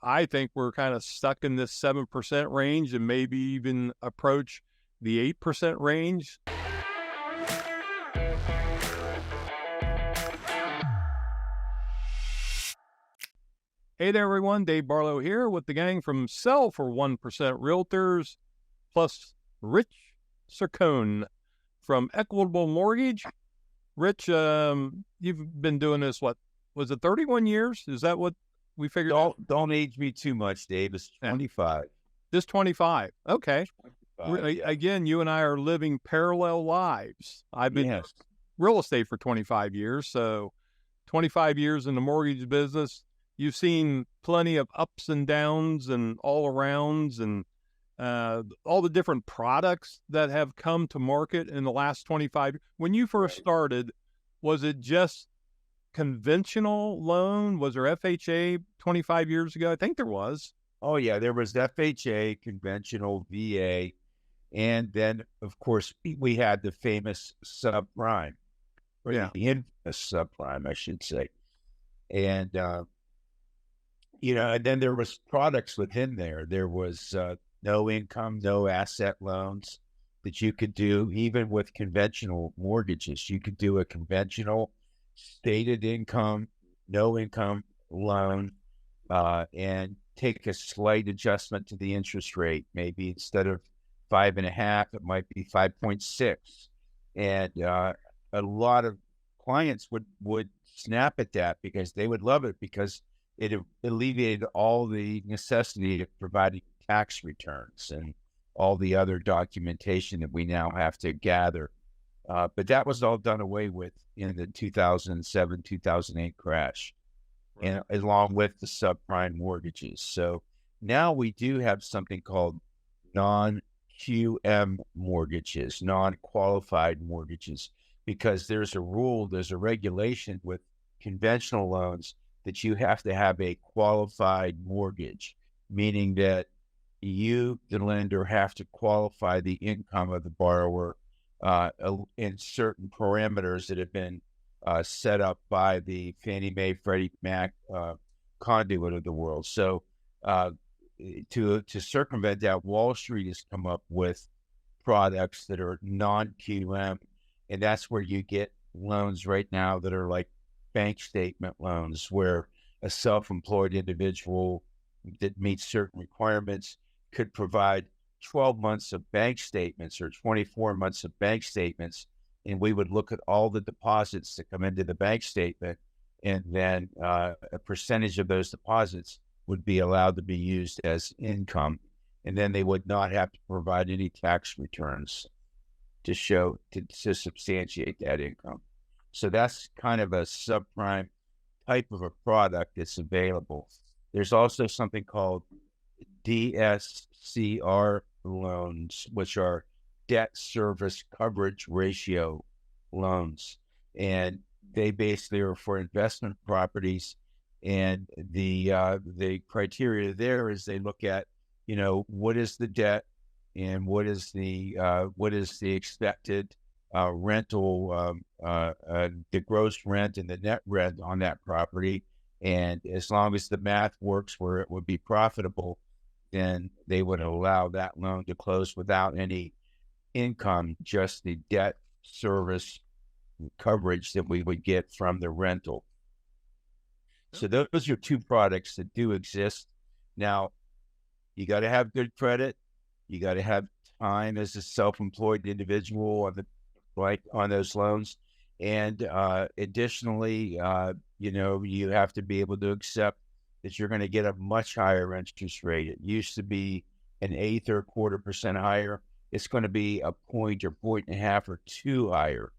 I think we're kind of stuck in this 7% range and maybe even approach the 8% range. Hey there, everyone. Dave Barlow here with the gang from SellFor1Percent Realtors, plus Rich Cercone from Equitable Mortgage. Rich, you've been doing this, what, was it 31 years? Is that what we figured out? Don't age me too much, Dave. It's 25. Just 25. Okay. 25, yeah. Again, you and I are living parallel lives. I've been in real estate for 25 years, so 25 years in the mortgage business. You've seen plenty of ups and downs and all arounds and all the different products that have come to market in the last 25. When you first started, was it just conventional loan? Was there FHA 25 years ago? I think there was. Oh, yeah. There was FHA, conventional, VA. And then, of course, we had the famous subprime. Or the infamous subprime, I should say. And, and then there was products within there. There was no income, no asset loans that you could do, even with conventional mortgages. You could do a conventional stated income, no income loan, and take a slight adjustment to the interest rate. Maybe instead of 5.5, it might be 5.6. And a lot of clients would snap at that because they would love it, because it alleviated all the necessity of providing tax returns and all the other documentation that we now have to gather. But that was all done away with in the 2007, 2008 crash, and along with the subprime mortgages. So now we do have something called non-QM mortgages, non-qualified mortgages, because there's a rule, there's a regulation with conventional loans that you have to have a qualified mortgage, meaning that you, the lender, have to qualify the income of the borrower in certain parameters that have been set up by the Fannie Mae, Freddie Mac conduit of the world. So to circumvent that, Wall Street has come up with products that are non-QM, and that's where you get loans right now that are like bank statement loans, where a self-employed individual that meets certain requirements could provide 12 months of bank statements or 24 months of bank statements, and we would look at all the deposits that come into the bank statement, and then a percentage of those deposits would be allowed to be used as income, and then they would not have to provide any tax returns to substantiate that income. So that's kind of a subprime type of a product that's available. There's also something called DSCR loans, which are debt service coverage ratio loans. And they basically are for investment properties. And the criteria there is they look at, what is the debt and what is the expected rental, the gross rent and the net rent on that property. And as long as the math works where it would be profitable, then they would allow that loan to close without any income, just the debt service coverage that we would get from the rental. So those are two products that do exist. Now, you got to have good credit. You got to have time as a self-employed individual on those loans. And additionally, you have to be able to accept that you're going to get a much higher interest rate. It used to be an 1/8 or 1/4% higher. It's going to be a point or 1.5 or 2 higher.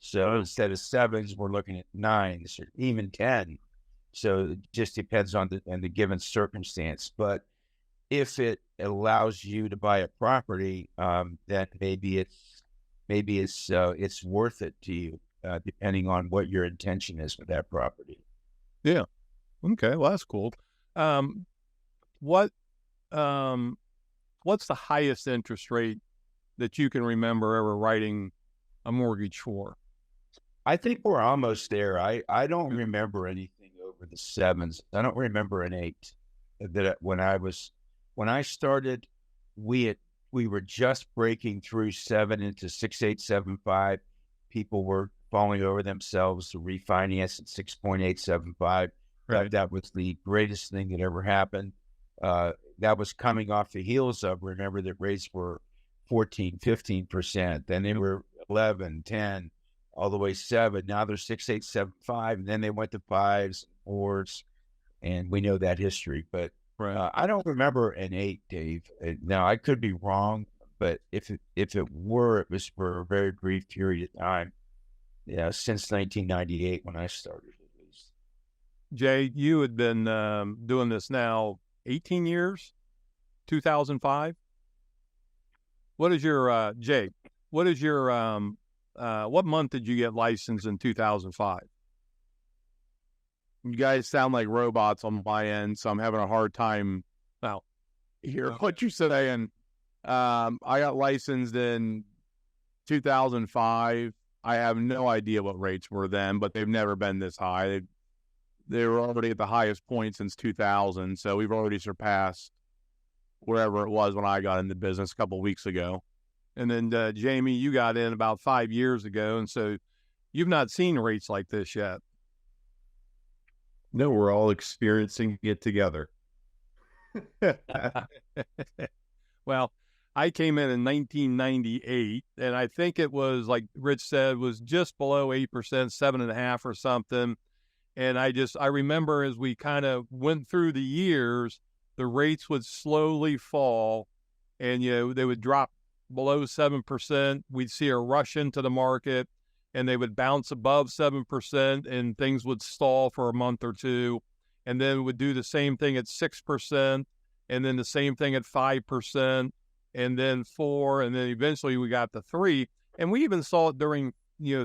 So instead of 7s, we're looking at 9s or even 10. So it just depends on the given circumstance. But if it allows you to buy a property, then maybe it's worth it to you, depending on what your intention is with that property. Yeah. Okay. Well, that's cool. What's the highest interest rate that you can remember ever writing a mortgage for? I think we're almost there. I don't remember anything over the 7s. I don't remember an 8. that when I started, we were just breaking through 7 into 6.875. People were falling over themselves to refinance at 6.875. Right. That was the greatest thing that ever happened. That was coming off the heels of, remember that rates were 14, 15%. Then they were 11, 10, all the way 7. Now they're 6.875, and then they went to 5s, 4s, and we know that history. But Right. I don't remember an 8, Dave. Now I could be wrong, but if it were, it was for a very brief period of time. Yeah, since 1998 when I started, at least. Jay, you had been doing this now 18 years, 2005. What is your, Jay, what is your, what month did you get licensed in 2005? You guys sound like robots on my end, so I'm having a hard time now hear what you're saying. I got licensed in 2005. I have no idea what rates were then, but they've never been this high. They were already at the highest point since 2000, so we've already surpassed wherever it was when I got into business a couple of weeks ago. And then, Jaime, you got in about 5 years ago, and so you've not seen rates like this yet. No, we're all experiencing it together. Well, I came in 1998, and I think it was, like Rich said, was just below 8%, 7.5 or something. And I remember as we kind of went through the years, the rates would slowly fall, and they would drop below 7%. We'd see a rush into the market, and they would bounce above 7%, and things would stall for a month or two, and then would do the same thing at 6%, and then the same thing at 5%, and then 4%, and then eventually we got to 3%. And we even saw it during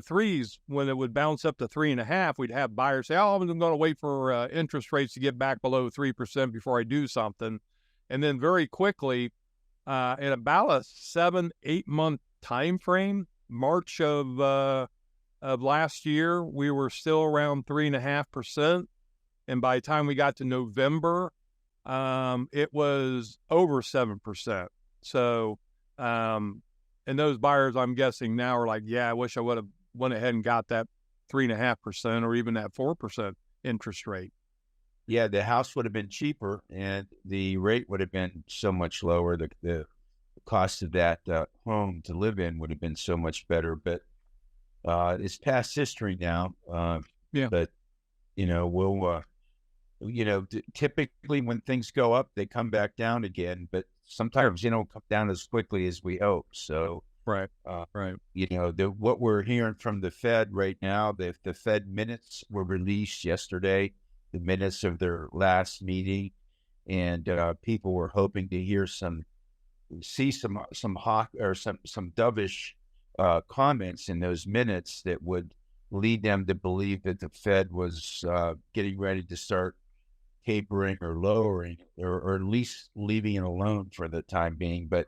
threes when it would bounce up to 3.5%. We'd have buyers say, "Oh, I'm going to wait for interest rates to get back below 3% before I do something," and then very quickly, in about a 7-8 month time frame, March of last year, we were still around 3.5%, and by the time we got to November, it was over 7%. So, and those buyers, I'm guessing now, are like, "Yeah, I wish I would have went ahead and got that 3.5% or even that 4% interest rate." Yeah, the house would have been cheaper, and the rate would have been so much lower. The cost of that home to live in would have been so much better. But it's past history now. Yeah. But we'll typically when things go up, they come back down again. But sometimes they don't come down as quickly as we hope. So right. Right. What we're hearing from the Fed right now, the Fed minutes were released yesterday, the minutes of their last meeting, and people were hoping to see some hawk or some dovish comments in those minutes that would lead them to believe that the Fed was getting ready to start tapering or lowering, or at least leaving it alone for the time being. But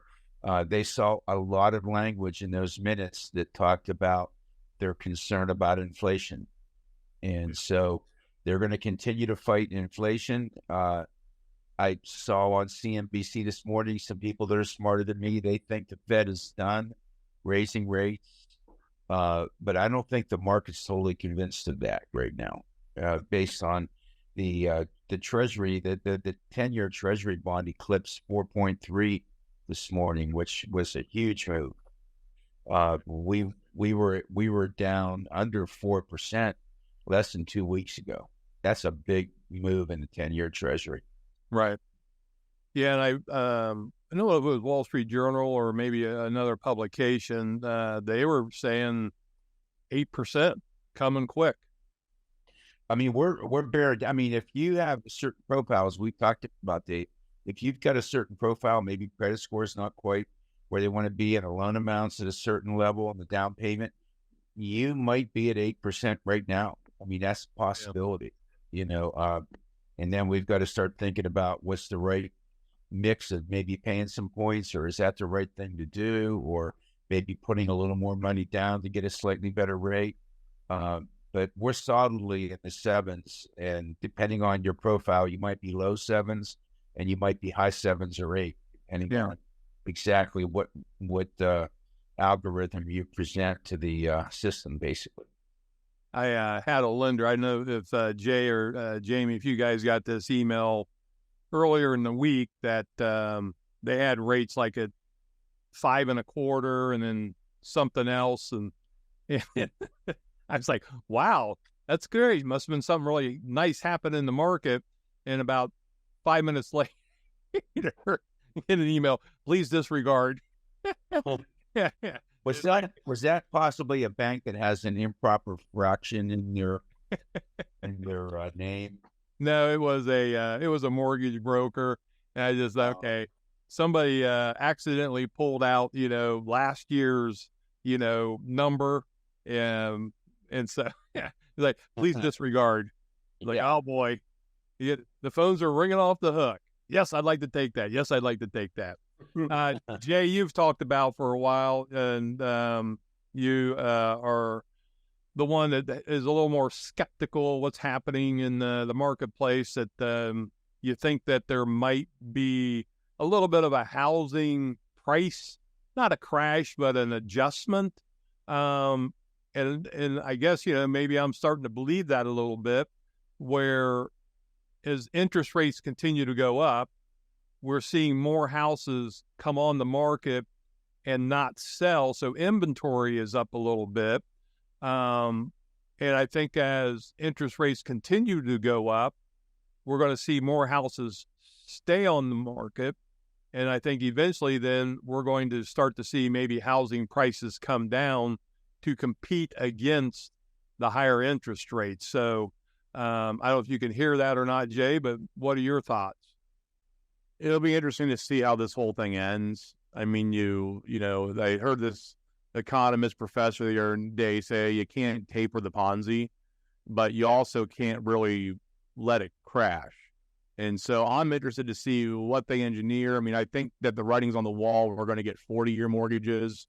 they saw a lot of language in those minutes that talked about their concern about inflation. And so they're going to continue to fight inflation. I saw on CNBC this morning some people that are smarter than me. They think the Fed is done raising rates. But I don't think the market's totally convinced of that right now, based on the Treasury, the 10-year Treasury bond eclipsed 4.3 this morning, which was a huge move. We were down under 4% less than 2 weeks ago. That's a big move in the 10-year Treasury. Right. Yeah, and I know it was Wall Street Journal or maybe another publication. They were saying 8% coming quick. I mean, we're bare. I mean, if you have certain profiles, we've talked about if you've got a certain profile, maybe credit score is not quite where they want to be, and a loan amounts at a certain level on the down payment, you might be at 8% right now. I mean, that's a possibility, and then we've got to start thinking about what's the right mix of maybe paying some points, or is that the right thing to do, or maybe putting a little more money down to get a slightly better rate. But we're solidly in the 7s, and depending on your profile, you might be low 7s, and you might be high 7s or 8, depending on exactly what algorithm you present to the system, basically. I had a lender. I know if Jay or Jaime, if you guys got this email earlier in the week that they had rates like at 5.25 and then something else, and I was like, wow, that's great. Must have been something really nice happening in the market. And about 5 minutes later, get an email, please disregard. Yeah. Was that possibly a bank that has an improper fraction in their name? No, it was a mortgage broker, and I just okay, somebody accidentally pulled out last year's number, and so like, please disregard. Like, oh boy, the phones are ringing off the hook. Yes, I'd like to take that. Yes, I'd like to take that. Jay, you've talked about for a while, and you are the one that is a little more skeptical of what's happening in the marketplace, that you think that there might be a little bit of a housing price, not a crash, but an adjustment. And I guess, maybe I'm starting to believe that a little bit, where as interest rates continue to go up, we're seeing more houses come on the market and not sell. So inventory is up a little bit. And I think as interest rates continue to go up, we're going to see more houses stay on the market. And I think eventually then we're going to start to see maybe housing prices come down to compete against the higher interest rates. So I don't know if you can hear that or not, Jay, but what are your thoughts? It'll be interesting to see how this whole thing ends. I mean, I heard this economist professor the other day say you can't taper the Ponzi, but you also can't really let it crash. And so I'm interested to see what they engineer. I mean, I think that the writing's on the wall. We're going to get 40-year mortgages.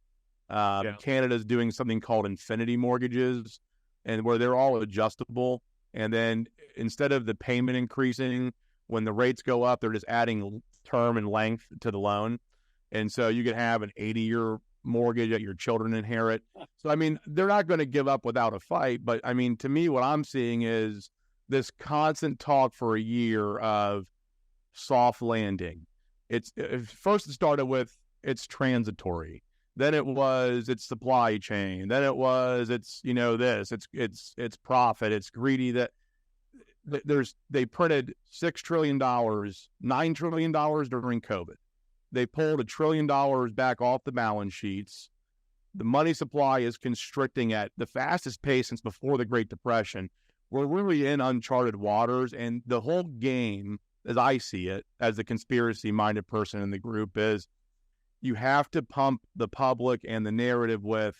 Canada's doing something called infinity mortgages, and where they're all adjustable. And then instead of the payment increasing, when the rates go up, they're just adding term and length to the loan. And so you could have an 80-year mortgage that your children inherit. So, I mean, they're not going to give up without a fight. But, I mean, to me, what I'm seeing is this constant talk for a year of soft landing. First it started with it's transitory. Then it was it's supply chain. Then it was it's it's profit. It's greedy. That they printed $6 trillion, $9 trillion during COVID. They pulled $1 trillion back off the balance sheets. The money supply is constricting at the fastest pace since before the Great Depression. We're really in uncharted waters, and the whole game, as I see it, as the conspiracy-minded person in the group, is you have to pump the public and the narrative with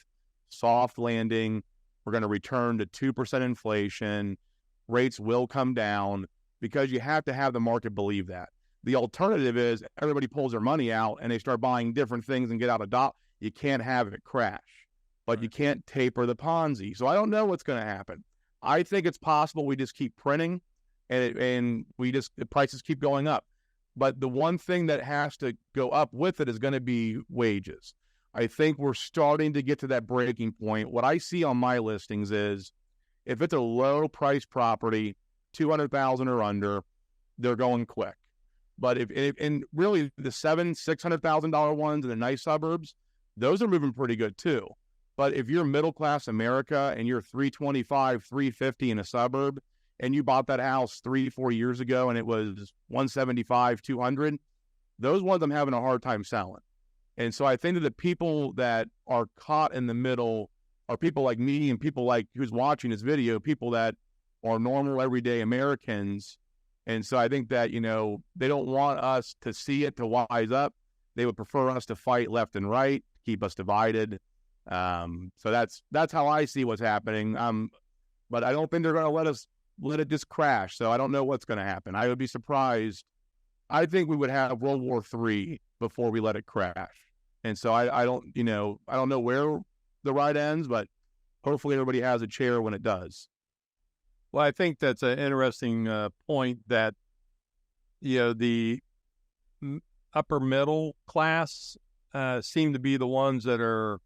soft landing. We're going to return to 2% inflation. Rates will come down, because you have to have the market believe that. The alternative is everybody pulls their money out and they start buying different things and get out of dot. You can't have it crash, but you can't taper the Ponzi. So I don't know what's going to happen. I think it's possible we just keep printing and the prices keep going up. But the one thing that has to go up with it is going to be wages. I think we're starting to get to that breaking point. What I see on my listings is if it's a low price property, 200,000 or under, they're going quick. But and really the $600,000 ones in the nice suburbs, those are moving pretty good too. But if you're middle class America and you're 325, 350 in a suburb, and you bought that house 3-4 years ago and it was 175, 200, those ones I'm having a hard time selling. And so I think that the people that are caught in the middle are people like me and people like who's watching this video, people that are normal everyday Americans. And so I think that, they don't want us to see it, to wise up. They would prefer us to fight left and right, keep us divided. So that's how I see what's happening. But I don't think they're going to let it just crash. So I don't know what's going to happen. I would be surprised. I think we would have World War III before we let it crash. And so I don't know where the ride ends, but hopefully everybody has a chair when it does. Well, I think that's an interesting point that, the upper middle class seem to be the ones that are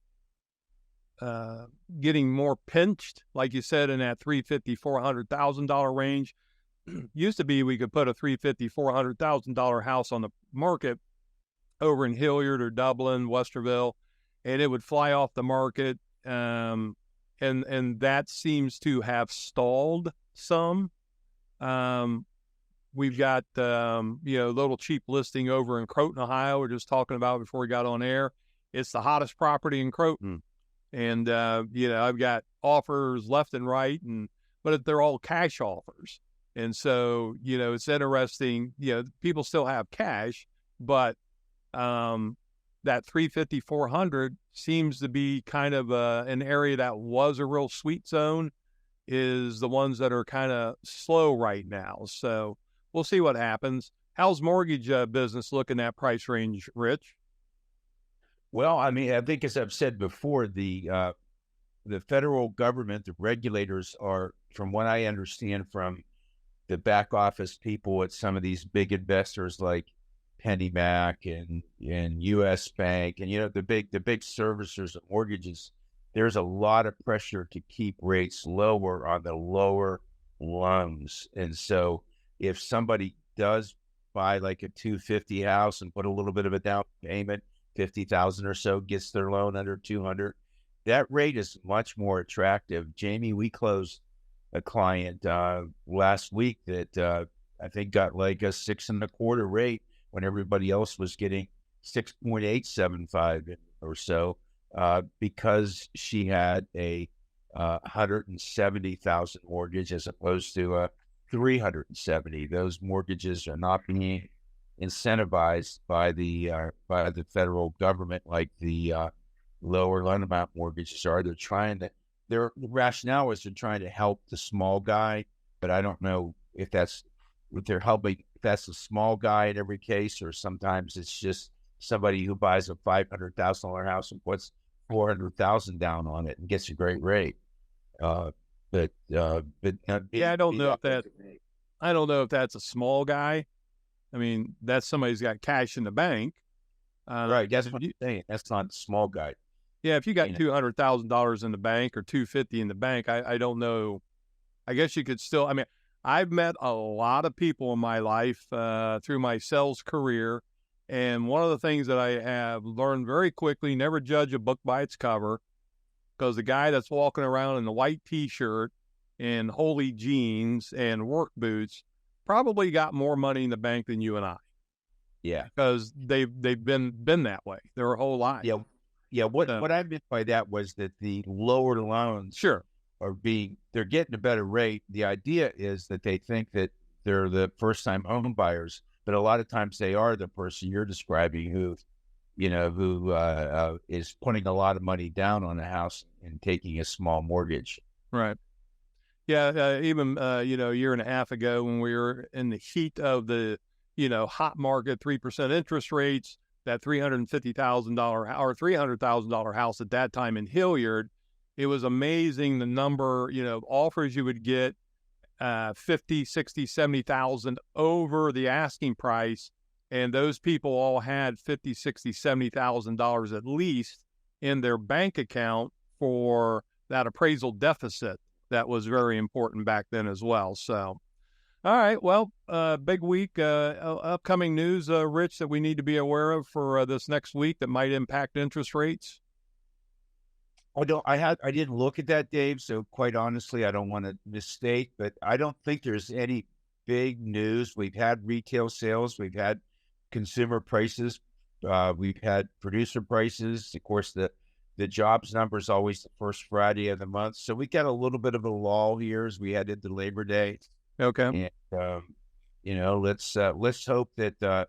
getting more pinched, like you said, in that $350,000, $400,000 range. Used to be we could put a $350,000, $400,000 house on the market over in Hilliard or Dublin, Westerville, and it would fly off the market. And that seems to have stalled some. We've got, little cheap listing over in Croton, Ohio. We're just talking about before we got on air. It's the hottest property in Croton. And, I've got offers left and right, but they're all cash offers. And so, it's interesting, people still have cash, but that 350, 400 seems to be kind of an area that was a real sweet zone, is the ones that are kind of slow right now. So we'll see what happens. How's mortgage business looking at price range, Rich? Well, I mean, I think as I've said before, the federal government, the regulators are, from what I understand from the back office people at some of these big investors like PennyMac and U.S. Bank and, the big servicers of mortgages, there's a lot of pressure to keep rates lower on the lower loans. And so if somebody does buy like a 250 house and put a little bit of a down payment, 50,000 or so, gets their loan under 200, that rate is much more attractive. Jaime, we closed a client last week that I think got like a 6.25% rate when everybody else was getting 6.875 or so, because she had a 170,000 mortgage as opposed to a 370. Those mortgages are not being incentivized by the federal government like the lower loan amount mortgages are. They're trying to. Their rationale is they're trying to help the small guy, but I don't know if that's what they're helping. If that's the small guy in every case, or sometimes it's just somebody who buys a $500,000 house and puts $400,000 down on it and gets a great rate. I don't know if that's a small guy. I mean, that's somebody who's got cash in the bank. Right. That's what I'm saying. That's not the small guy. Yeah, if you got $200,000 in the bank or $250 in the bank, I don't know. I guess you could still. I mean, I've met a lot of people in my life through my sales career, and one of the things that I have learned very quickly: never judge a book by its cover, because the guy that's walking around in the white T-shirt and holey jeans and work boots probably got more money in the bank than you and I. Yeah, because they've been that way their whole life. Yeah. Yeah, what I meant by that was that the lower loans they're getting a better rate. The idea is that they think that they're the first-time home buyers, but a lot of times they are the person you're describing who is putting a lot of money down on a house and taking a small mortgage. Right. Yeah, even a year and a half ago when we were in the heat of the hot market, 3% interest rates, that $350,000 or $300,000 house at that time in Hilliard, it was amazing the number, offers you would get, 50, 60, 70,000 over the asking price. And those people all had 50, 60, $70,000 at least in their bank account for that appraisal deficit. That was very important back then as well. So, all right. Well, big week, upcoming news, Rich, that we need to be aware of for this next week that might impact interest rates. I didn't look at that, Dave. So quite honestly, I don't want to misstate, but I don't think there's any big news. We've had retail sales, we've had consumer prices, we've had producer prices. Of course, the jobs number is always the first Friday of the month. So we got a little bit of a lull here as we head into Labor Day. Okay. And, let's hope that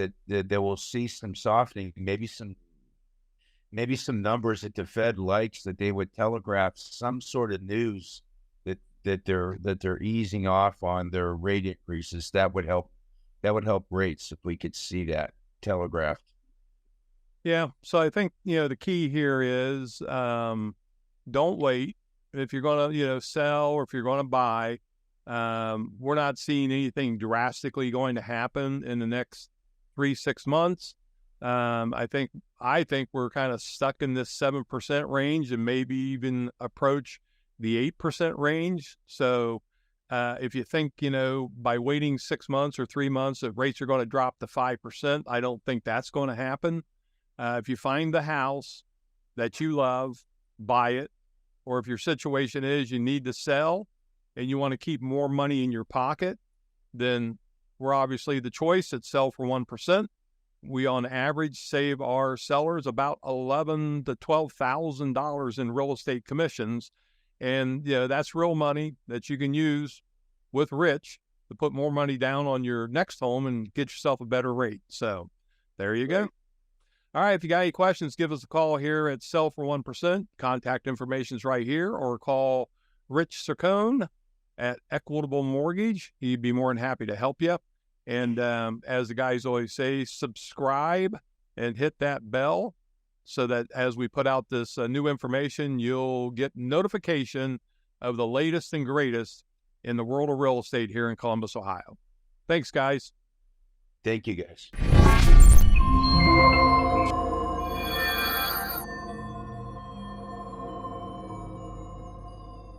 they will see some softening, maybe some numbers that the Fed likes, that they would telegraph some sort of news that they're easing off on their rate increases. That would help rates if we could see that telegraphed. Yeah. So I think, the key here is don't wait. If you're going to, sell, or if you're going to buy, we're not seeing anything drastically going to happen in the next 3-6 months. I think we're kind of stuck in this 7% range and maybe even approach the 8% range. So if you think, by waiting 6 months or 3 months, if rates are going to drop to 5%, I don't think that's going to happen. If you find the house that you love, buy it. Or if your situation is you need to sell and you want to keep more money in your pocket, then we're obviously the choice at Sell-For-1%. We, on average, save our sellers about $11,000 to $12,000 in real estate commissions. And, that's real money that you can use with Rich to put more money down on your next home and get yourself a better rate. So there you go. All right. If you got any questions, give us a call here at Sell-For1%. Contact information is right here, or call Rich Cercone at Equitable Mortgage. He'd be more than happy to help you. And as the guys always say, subscribe and hit that bell so that as we put out this new information, you'll get notification of the latest and greatest in the world of real estate here in Columbus, Ohio. Thanks, guys. Thank you, guys.